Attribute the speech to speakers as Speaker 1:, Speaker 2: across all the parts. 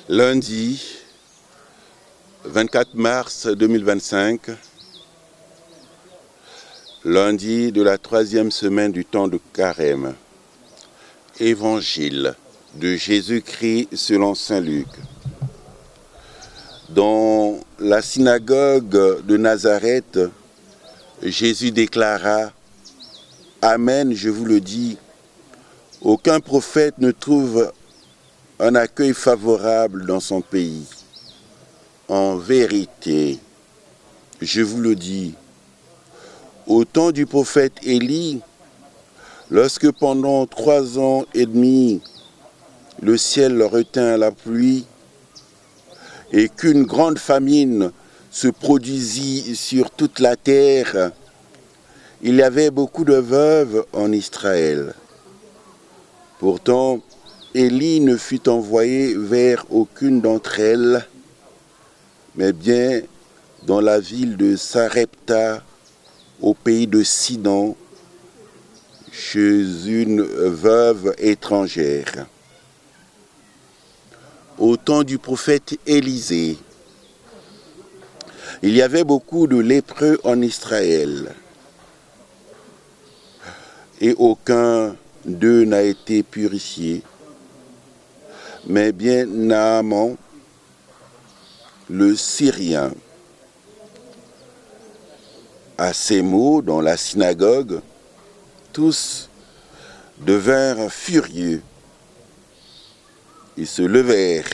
Speaker 1: Lundi 24 mars 2025, lundi de la 3e semaine du temps de Carême. Évangile de Jésus-Christ selon saint Luc. Dans la synagogue de Nazareth, Jésus déclara « Amen, je vous le dis, aucun prophète ne trouve un accueil favorable dans son pays. En vérité, je vous le dis, au temps du prophète Élie, lorsque pendant 3 ans et demi, le ciel retint la pluie et qu'une grande famine se produisit sur toute la terre, il y avait beaucoup de veuves en Israël. Pourtant, Élie ne fut envoyé vers aucune d'entre elles, mais bien dans la ville de Sarepta, au pays de Sidon, chez une veuve étrangère. Au temps du prophète Élisée, il y avait beaucoup de lépreux en Israël, et aucun d'eux n'a été purifié. Mais bien Naaman, le Syrien. À ces mots, dans la synagogue, tous devinrent furieux. Ils se levèrent,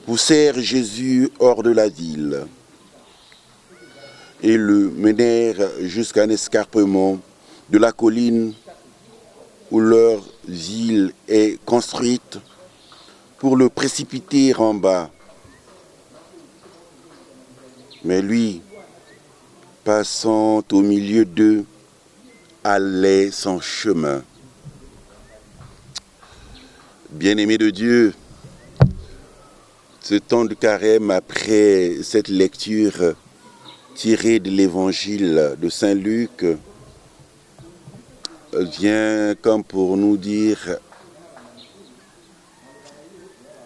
Speaker 1: poussèrent Jésus hors de la ville et le menèrent jusqu'à un escarpement de la colline où leur ville est construite pour le précipiter en bas. Mais lui, passant au milieu d'eux, allait son chemin. Bien-aimés de Dieu, ce temps de carême après cette lecture tirée de l'évangile de saint Luc vient comme pour nous dire,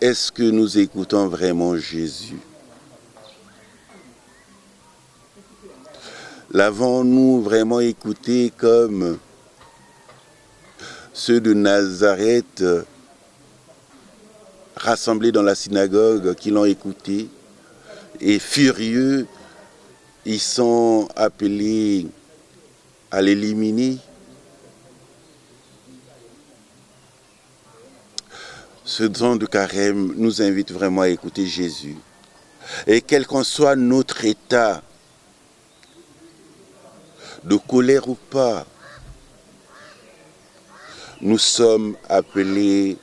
Speaker 1: est-ce que nous écoutons vraiment Jésus? L'avons-nous vraiment écouté comme ceux de Nazareth rassemblés dans la synagogue qui l'ont écouté et furieux, ils sont appelés à l'éliminer? Ce temps de carême nous invite vraiment à écouter Jésus. Et quel qu'en soit notre état, de colère ou pas, nous sommes appelés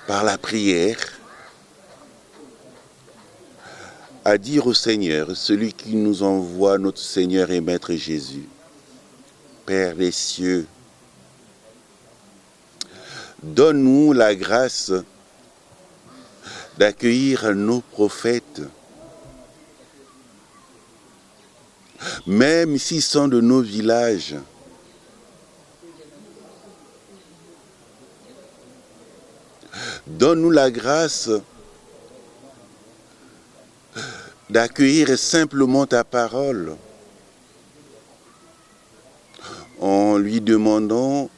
Speaker 1: par la prière à dire au Seigneur, celui qui nous envoie, notre Seigneur et Maître Jésus, Père des cieux, donne-nous la grâce d'accueillir nos prophètes, même s'ils sont de nos villages. Donne-nous la grâce d'accueillir simplement ta parole en lui demandant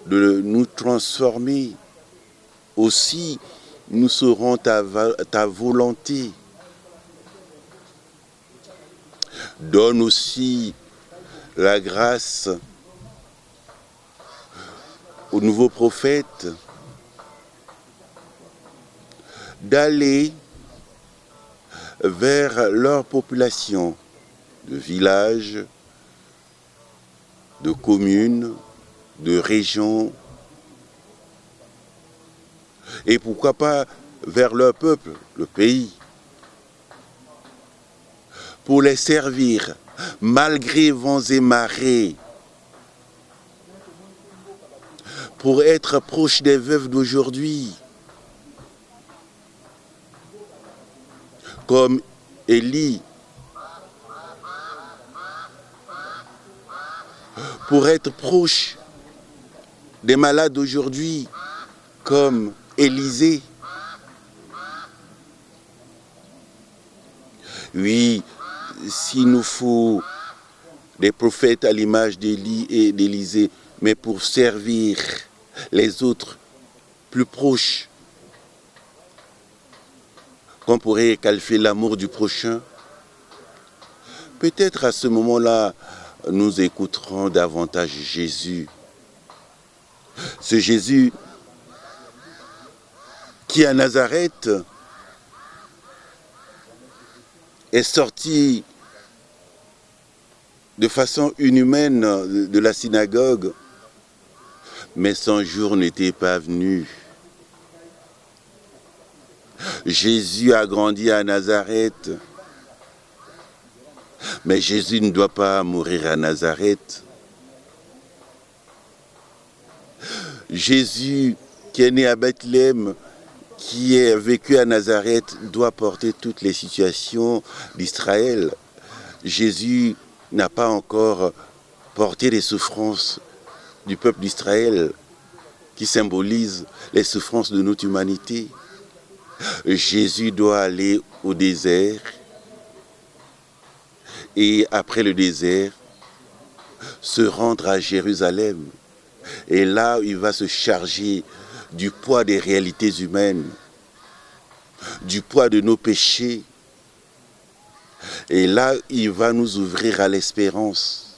Speaker 1: de nous transformer. Aussi, nous saurons ta volonté. Donne aussi la grâce aux nouveaux prophètes d'aller vers leur population de villages, de communes, de régions, et pourquoi pas vers leur peuple, le pays, pour les servir malgré vents et marées, pour être proche des veuves d'aujourd'hui, comme Élie, pour être proche des malades d'aujourd'hui, comme Élisée. Oui, s'il nous faut des prophètes à l'image d'Élie et d'Élisée, mais pour servir les autres plus proches, qu'on pourrait qualifier l'amour du prochain, peut-être à ce moment-là, nous écouterons davantage Jésus. Ce Jésus qui à Nazareth est sorti de façon inhumaine de la synagogue, mais son jour n'était pas venu. Jésus a grandi à Nazareth, mais Jésus ne doit pas mourir à Nazareth. Jésus qui est né à Bethléem, qui est vécu à Nazareth, doit porter toutes les situations d'Israël. Jésus n'a pas encore porté les souffrances du peuple d'Israël, qui symbolisent les souffrances de notre humanité. Jésus doit aller au désert, et après le désert, se rendre à Jérusalem. Et là, il va se charger du poids des réalités humaines, du poids de nos péchés. Et là, il va nous ouvrir à l'espérance.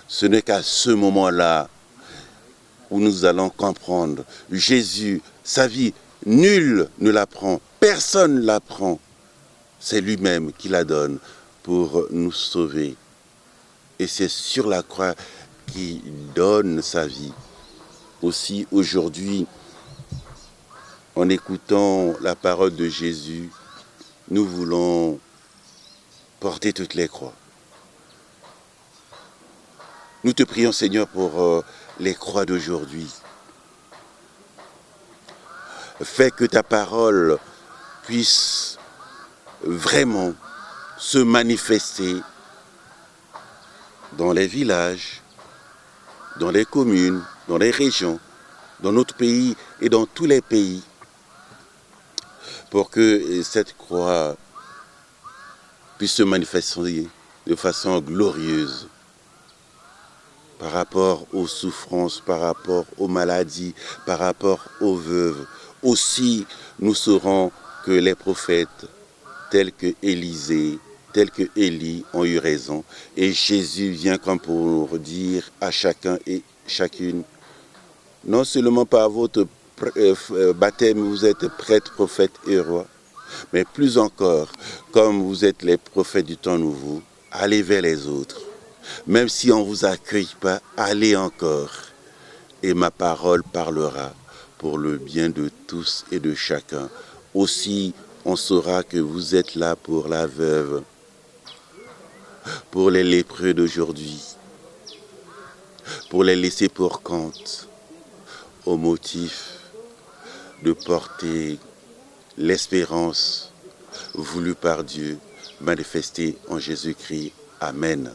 Speaker 1: Ce n'est qu'à ce moment-là où nous allons comprendre. Jésus, sa vie, nul ne la prend, personne ne la prend. C'est lui-même qui la donne pour nous sauver. Et c'est sur la croix qu'il donne sa vie. Aussi aujourd'hui, en écoutant la parole de Jésus, nous voulons porter toutes les croix. Nous te prions, Seigneur, pour les croix d'aujourd'hui. Fais que ta parole puisse vraiment se manifester dans les villages, dans les communes, dans les régions, dans notre pays et dans tous les pays, pour que cette croix puisse se manifester de façon glorieuse par rapport aux souffrances, par rapport aux maladies, par rapport aux veuves. Aussi, nous saurons que les prophètes, tels que Élisée, tels que Élie, ont eu raison. Et Jésus vient comme pour dire à chacun et chacune, non seulement par votre baptême, vous êtes prêtre, prophète et roi, mais plus encore, comme vous êtes les prophètes du temps nouveau, allez vers les autres. Même si on ne vous accueille pas, allez encore. Et ma parole parlera pour le bien de tous et de chacun. Aussi, on saura que vous êtes là pour la veuve, pour les lépreux d'aujourd'hui, pour les laisser pour compte, au motif de porter l'espérance voulue par Dieu, manifestée en Jésus-Christ. Amen.